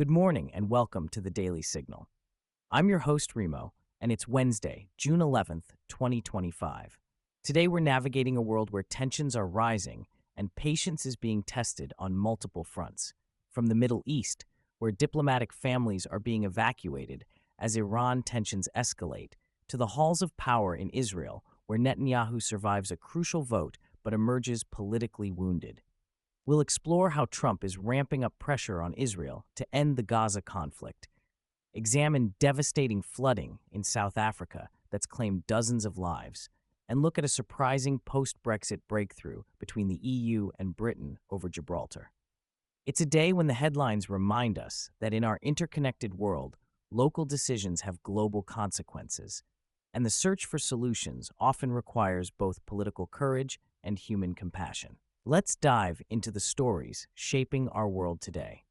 Good morning and welcome to the Daily Signal. I'm your host, Remo, and it's Wednesday, June 11th, 2025. Today we're navigating a world where tensions are rising and patience is being tested on multiple fronts. From the Middle East, where diplomatic families are being evacuated as Iran tensions escalate, to the halls of power in Israel, where Netanyahu survives a crucial vote but emerges politically wounded. We'll explore how Trump is ramping up pressure on Israel to end the Gaza conflict, examine devastating flooding in South Africa that's claimed dozens of lives, and look at a surprising post-Brexit breakthrough between the EU and Britain over Gibraltar. It's a day when the headlines remind us that in our interconnected world, local decisions have global consequences, and the search for solutions often requires both political courage and human compassion. Let's dive into the stories shaping our world today.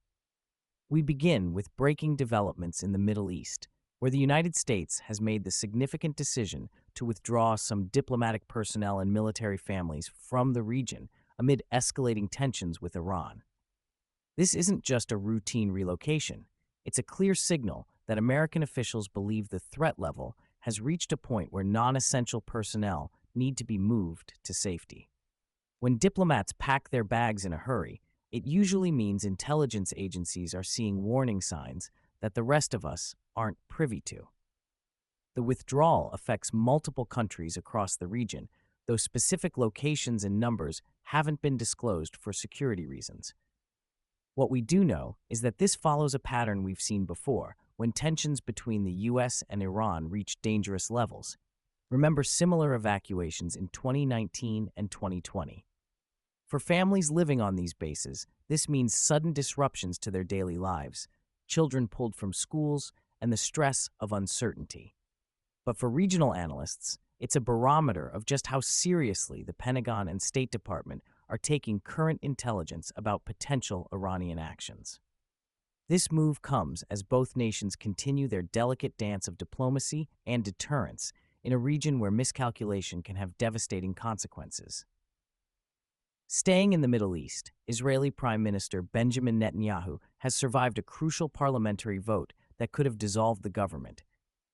We begin with breaking developments in the Middle East, where the United States has made the significant decision to withdraw some diplomatic personnel and military families from the region amid escalating tensions with Iran. This isn't just a routine relocation. It's a clear signal that American officials believe the threat level has reached a point where non-essential personnel need to be moved to safety. When diplomats pack their bags in a hurry, it usually means intelligence agencies are seeing warning signs that the rest of us aren't privy to. The withdrawal affects multiple countries across the region, though specific locations and numbers haven't been disclosed for security reasons. What we do know is that this follows a pattern we've seen before, when tensions between the US and Iran reach dangerous levels. Remember similar evacuations in 2019 and 2020. For families living on these bases, this means sudden disruptions to their daily lives, children pulled from schools, and the stress of uncertainty. But for regional analysts, it's a barometer of just how seriously the Pentagon and State Department are taking current intelligence about potential Iranian actions. This move comes as both nations continue their delicate dance of diplomacy and deterrence in a region where miscalculation can have devastating consequences. Staying in the Middle East, Israeli Prime Minister Benjamin Netanyahu has survived a crucial parliamentary vote that could have dissolved the government,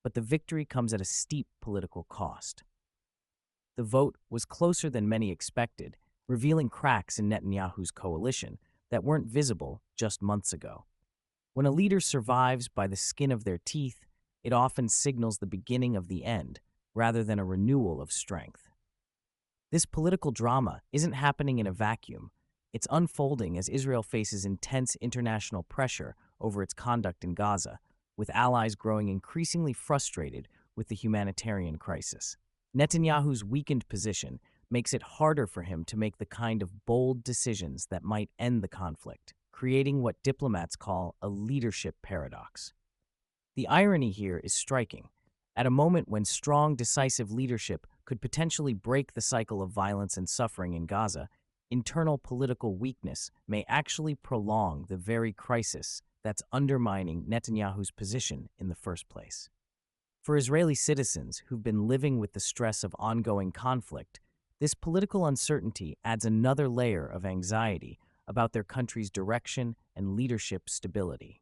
but the victory comes at a steep political cost. The vote was closer than many expected, revealing cracks in Netanyahu's coalition that weren't visible just months ago. When a leader survives by the skin of their teeth, it often signals the beginning of the end, rather than a renewal of strength. This political drama isn't happening in a vacuum. It's unfolding as Israel faces intense international pressure over its conduct in Gaza, with allies growing increasingly frustrated with the humanitarian crisis. Netanyahu's weakened position makes it harder for him to make the kind of bold decisions that might end the conflict, creating what diplomats call a leadership paradox. The irony here is striking. At a moment when strong, decisive leadership could potentially break the cycle of violence and suffering in Gaza, internal political weakness may actually prolong the very crisis that's undermining Netanyahu's position in the first place. For Israeli citizens who've been living with the stress of ongoing conflict, this political uncertainty adds another layer of anxiety about their country's direction and leadership stability.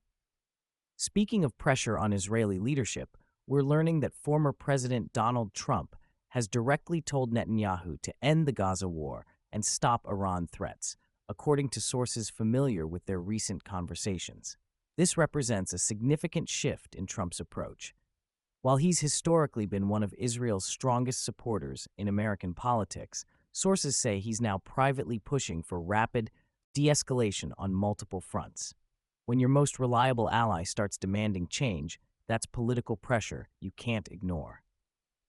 Speaking of pressure on Israeli leadership, we're learning that former President Donald Trump has directly told Netanyahu to end the Gaza war and stop Iran threats, according to sources familiar with their recent conversations. This represents a significant shift in Trump's approach. While he's historically been one of Israel's strongest supporters in American politics, sources say he's now privately pushing for rapid de-escalation on multiple fronts. When your most reliable ally starts demanding change, that's political pressure you can't ignore.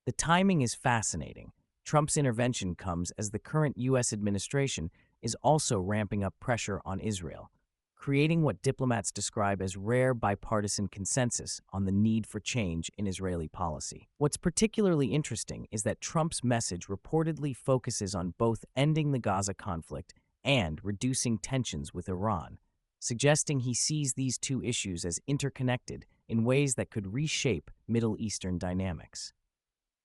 The timing is fascinating. Trump's intervention comes as the current U.S. administration is also ramping up pressure on Israel, creating what diplomats describe as rare bipartisan consensus on the need for change in Israeli policy. What's particularly interesting is that Trump's message reportedly focuses on both ending the Gaza conflict and reducing tensions with Iran, suggesting he sees these two issues as interconnected in ways that could reshape Middle Eastern dynamics.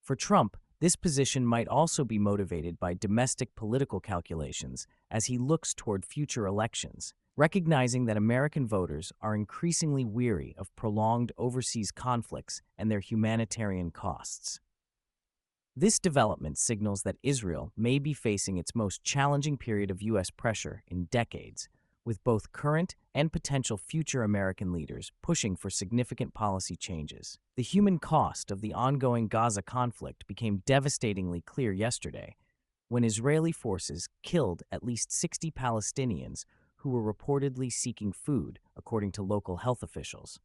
For Trump, this position might also be motivated by domestic political calculations as he looks toward future elections, recognizing that American voters are increasingly weary of prolonged overseas conflicts and their humanitarian costs. This development signals that Israel may be facing its most challenging period of U.S. pressure in decades, with both current and potential future American leaders pushing for significant policy changes. The human cost of the ongoing Gaza conflict became devastatingly clear yesterday when Israeli forces killed at least 60 Palestinians who were reportedly seeking food, according to local health officials.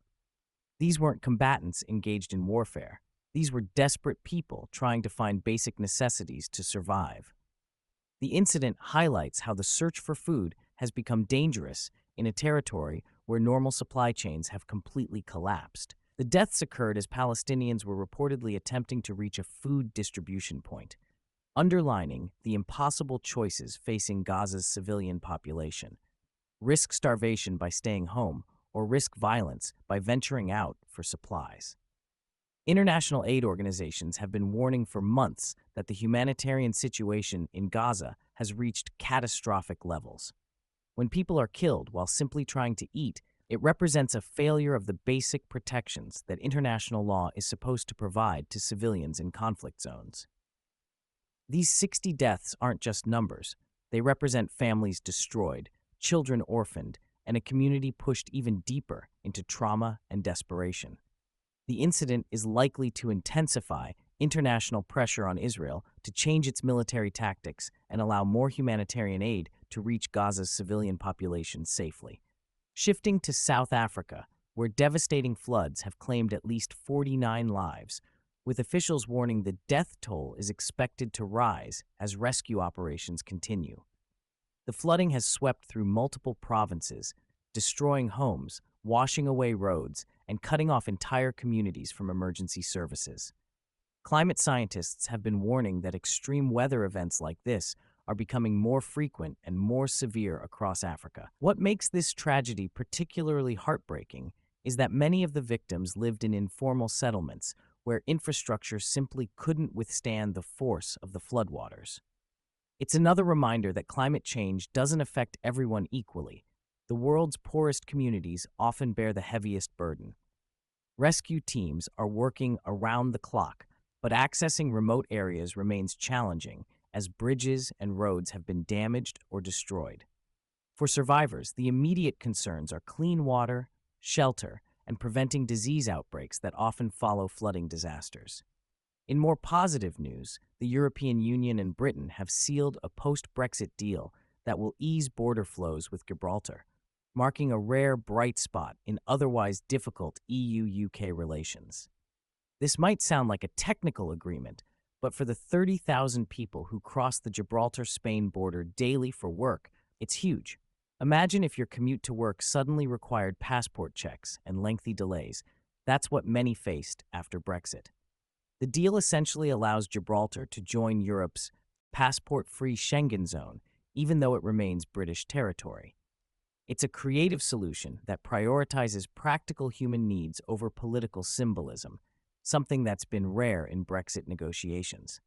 These weren't combatants engaged in warfare. These were desperate people trying to find basic necessities to survive. The incident highlights how the search for food has become dangerous in a territory where normal supply chains have completely collapsed. The deaths occurred as Palestinians were reportedly attempting to reach a food distribution point, underlining the impossible choices facing Gaza's civilian population. Risk starvation by staying home, or risk violence by venturing out for supplies. International aid organizations have been warning for months that the humanitarian situation in Gaza has reached catastrophic levels. When people are killed while simply trying to eat, it represents a failure of the basic protections that international law is supposed to provide to civilians in conflict zones. These 60 deaths aren't just numbers. They represent families destroyed, children orphaned, and a community pushed even deeper into trauma and desperation. The incident is likely to intensify international pressure on Israel to change its military tactics and allow more humanitarian aid to reach Gaza's civilian population safely. Shifting to South Africa, where devastating floods have claimed at least 49 lives, with officials warning the death toll is expected to rise as rescue operations continue. The flooding has swept through multiple provinces, destroying homes, washing away roads, and cutting off entire communities from emergency services. Climate scientists have been warning that extreme weather events like this are becoming more frequent and more severe across Africa. What makes this tragedy particularly heartbreaking is that many of the victims lived in informal settlements where infrastructure simply couldn't withstand the force of the floodwaters. It's another reminder that climate change doesn't affect everyone equally. The world's poorest communities often bear the heaviest burden. Rescue teams are working around the clock, but accessing remote areas remains challenging as bridges and roads have been damaged or destroyed. For survivors, the immediate concerns are clean water, shelter, and preventing disease outbreaks that often follow flooding disasters. In more positive news, the European Union and Britain have sealed a post-Brexit deal that will ease border flows with Gibraltar, marking a rare bright spot in otherwise difficult EU-UK relations. This might sound like a technical agreement, but for the 30,000 people who cross the Gibraltar-Spain border daily for work, it's huge. Imagine if your commute to work suddenly required passport checks and lengthy delays. That's what many faced after Brexit. The deal essentially allows Gibraltar to join Europe's passport-free Schengen zone, even though it remains British territory. It's a creative solution that prioritizes practical human needs over political symbolism, something that's been rare in Brexit negotiations.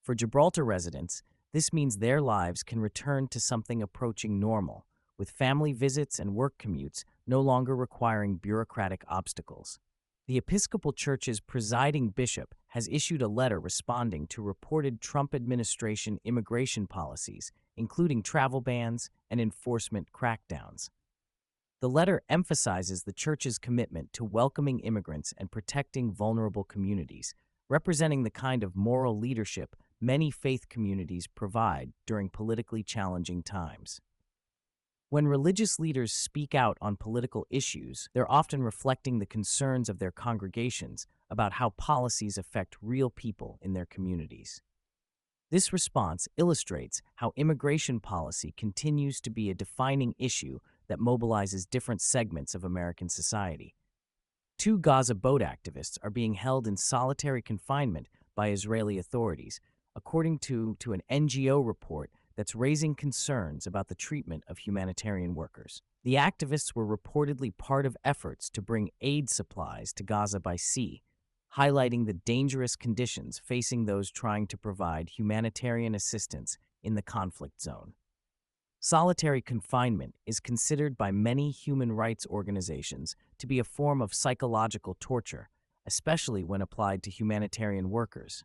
For Gibraltar residents, this means their lives can return to something approaching normal, with family visits and work commutes no longer requiring bureaucratic obstacles. The Episcopal Church's presiding bishop has issued a letter responding to reported Trump administration immigration policies, including travel bans and enforcement crackdowns. The letter emphasizes the Church's commitment to welcoming immigrants and protecting vulnerable communities, representing the kind of moral leadership many faith communities provide during politically challenging times. When religious leaders speak out on political issues, they're often reflecting the concerns of their congregations about how policies affect real people in their communities. This response illustrates how immigration policy continues to be a defining issue that mobilizes different segments of American society. 2 Gaza boat activists are being held in solitary confinement by Israeli authorities, according to an NGO report that's raising concerns about the treatment of humanitarian workers. The activists were reportedly part of efforts to bring aid supplies to Gaza by sea, highlighting the dangerous conditions facing those trying to provide humanitarian assistance in the conflict zone. Solitary confinement is considered by many human rights organizations to be a form of psychological torture, especially when applied to humanitarian workers.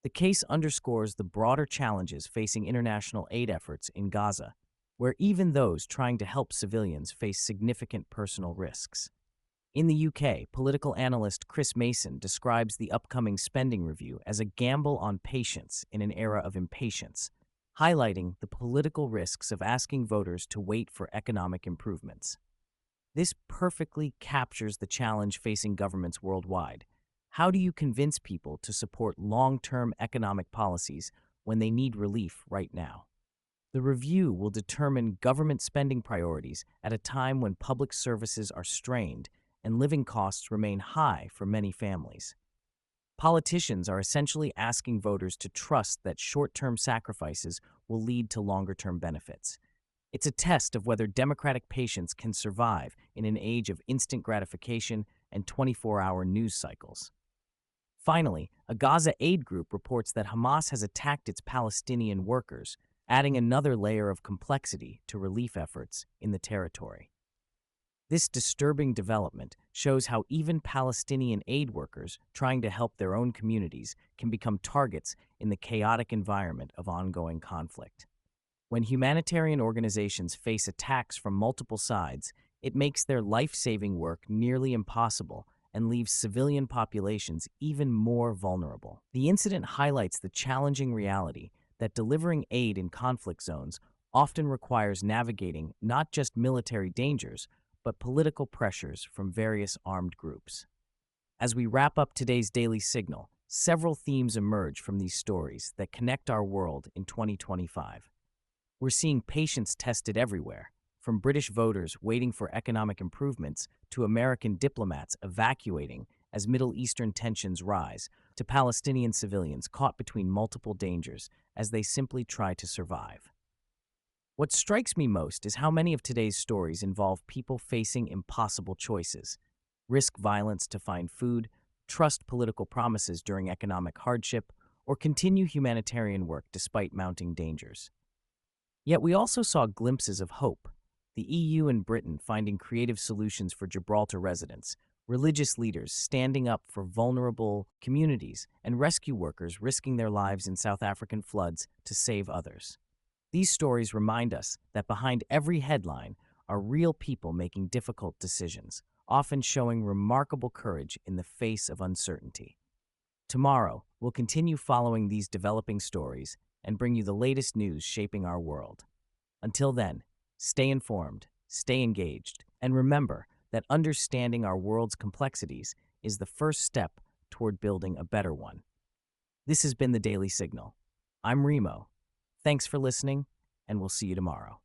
The case underscores the broader challenges facing international aid efforts in Gaza, where even those trying to help civilians face significant personal risks. In the UK, political analyst Chris Mason describes the upcoming spending review as a gamble on patience in an era of impatience, highlighting the political risks of asking voters to wait for economic improvements. This perfectly captures the challenge facing governments worldwide. How do you convince people to support long-term economic policies when they need relief right now? The review will determine government spending priorities at a time when public services are strained and living costs remain high for many families. Politicians are essentially asking voters to trust that short-term sacrifices will lead to longer-term benefits. It's a test of whether democratic patience can survive in an age of instant gratification and 24-hour news cycles. Finally, a Gaza aid group reports that Hamas has attacked its Palestinian workers, adding another layer of complexity to relief efforts in the territory. This disturbing development shows how even Palestinian aid workers trying to help their own communities can become targets in the chaotic environment of ongoing conflict. When humanitarian organizations face attacks from multiple sides, it makes their life-saving work nearly impossible and leaves civilian populations even more vulnerable. The incident highlights the challenging reality that delivering aid in conflict zones often requires navigating not just military dangers, but political pressures from various armed groups. As we wrap up today's Daily Signal, several themes emerge from these stories that connect our world in 2025. We're seeing patience tested everywhere, from British voters waiting for economic improvements to American diplomats evacuating as Middle Eastern tensions rise, to Palestinian civilians caught between multiple dangers as they simply try to survive. What strikes me most is how many of today's stories involve people facing impossible choices: risk violence to find food, trust political promises during economic hardship, or continue humanitarian work despite mounting dangers. Yet we also saw glimpses of hope: the EU and Britain finding creative solutions for Gibraltar residents, religious leaders standing up for vulnerable communities, and rescue workers risking their lives in South African floods to save others. These stories remind us that behind every headline are real people making difficult decisions, often showing remarkable courage in the face of uncertainty. Tomorrow, we'll continue following these developing stories and bring you the latest news shaping our world. Until then, stay informed, stay engaged, and remember that understanding our world's complexities is the first step toward building a better one. This has been the Daily Signal. I'm Remo. Thanks for listening, and we'll see you tomorrow.